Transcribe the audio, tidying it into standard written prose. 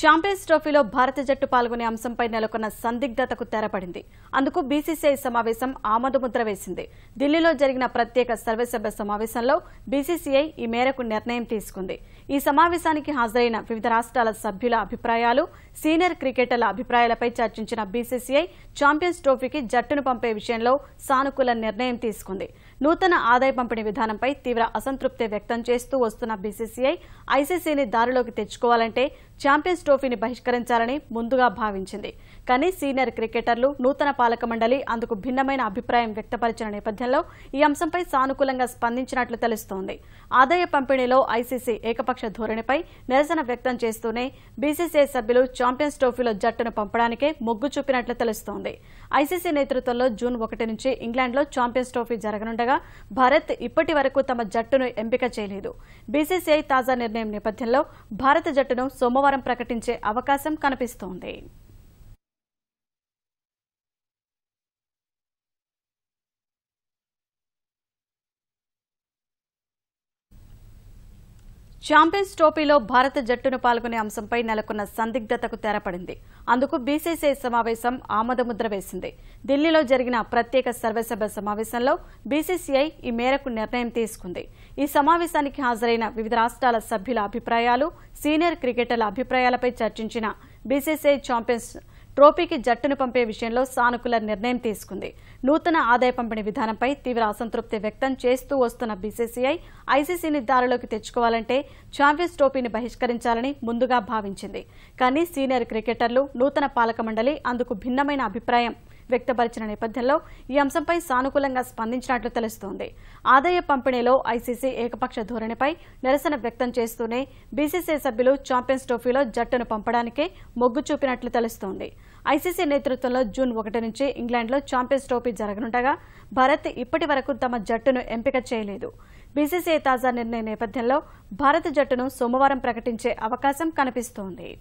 Champions ట్రోఫీలో భారత జట్టు పాల్గొనే అంశంపై నెలకొన్న సందిగ్ధతకు తెరపడింది. అందుకు బీసీసీఐ సమావేశం ఆమోదముద్ర వేసింది. ఢిల్లీలో జరిగిన ప్రత్యేక సర్వసభ్య సమావేశంలో బీసీసీఐ ఈ మేరకు నిర్ణయం తీసుకుంది. ఈ సమావేశానికి హాజరైన వివిధ రాష్ట్రాల సభ్యుల అభిప్రాయాలు, సీనియర్ క్రికెటర్ల అభిప్రాయాలపై చర్చించిన బీసీసీఐ ఛాంపియన్స్ ట్రోఫీకి జట్టును పంపే విషయంలో సానుకూల నిర్ణయం తీసుకుంది. నూతన ఆదాయ పంపిణీ విధానంపై తీవ్ర అసంతృప్తి వ్యక్తం చేస్తూ వస్తున్న బీసీసీఐ ఐసీసీని దారిలోకి తెచ్చుకోవాలంటే ఛాంపియన్స్ ట్రోఫీని బహిష్కరించాలని ముందుగా భావించింది. కానీ సీనియర్ క్రికెటర్లు, నూతన పాలక మండలి అందుకు భిన్నమైన అభిప్రాయం వ్యక్తపరిచిన నేపథ్యంలో ఈ అంశంపై సానుకూలంగా స్పందించినట్లు తెలుస్తోంది. ఆదాయ పంపిణీలో ఐసీసీ ఏకపక్ష ధోరణిపై నిరసన వ్యక్తం చేస్తూనే బీసీసీఐ సభ్యులు ఛాంపియన్స్ ట్రోఫీలో జట్టును పంపడానికే మొగ్గు చూపినట్లు తెలుస్తోంది. ఐసీసీ నేతృత్వంలో జూన్ 1 నుంచి ఇంగ్లాండ్లో ఛాంపియన్స్ ట్రోఫీ జరగనుండగా భారత్ ఇప్పటి వరకు తమ జట్టును ఎంపిక చేయలేదు. బీసీసీఐ తాజా నిర్ణయం నేపథ్యంలో భారత జట్టును సోమవారం ప్రకటించే అవకాశం కనిపిస్తోంది. ఛాంపియన్స్ ట్రోఫీలో భారత జట్టును పాల్గొనే అంశంపై నెలకొన్న సందిగ్ధతకు తెరపడింది. అందుకు బీసీసీఐ సమావేశం ఆమోదముద్ర వేసింది. ఢిల్లీలో జరిగిన ప్రత్యేక సర్వసభ్య సమావేశంలో బీసీసీఐ ఈ మేరకు నిర్ణయం తీసుకుంది. ఈ సమావేశానికి హాజరైన వివిధ రాష్ట్రాల సభ్యుల అభిప్రాయాలు, సీనియర్ క్రికెటర్ల అభిప్రాయాలపై చర్చించిన బీసీసీఐ ఛాంపియన్స్ ట్రోఫీకి జట్టును పంపే విషయంలో సానుకూల నిర్ణయం తీసుకుంది. నూతన ఆదాయ పంపిణీ విధానంపై తీవ్ర అసంతృప్తి వ్యక్తం చేస్తూ వస్తున్న బీసీసీఐ ఐసీసీని దారిలోకి తెచ్చుకోవాలంటే ఛాంపియన్స్ ట్రోఫీని బహిష్కరించాలని ముందుగా భావించింది. కానీ సీనియర్ క్రికెటర్లు, నూతన పాలక మండలి అందుకు భిన్నమైన అభిప్రాయం వ్యక్తపరిచిన నేపథ్యంలో ఈ అంశంపై సానుకూలంగా స్పందించినట్లు తెలుస్తోంది. ఆదాయ పంపిణీలో ఐసీసీ ఏకపక్ష ధోరణిపై నిరసన వ్యక్తం చేస్తూనే బీసీసీఐ సభ్యులు ఛాంపియన్స్ ట్రోఫీలో జట్టును పంపడానికే మొగ్గు చూపినట్లు తెలుస్తోంది. ఐసీసీ నేతృత్వంలో జూన్ 1 నుంచి ఇంగ్లాండ్లో ఛాంపియన్స్ ట్రోఫీ జరగనుండగా భారత్ ఇప్పటి వరకు తమ జట్టును ఎంపిక చేయలేదు. బీసీసీఐ తాజా నిర్ణయం నేపథ్యంలో భారత జట్టును సోమవారం ప్రకటించే అవకాశం కనిపిస్తోంది.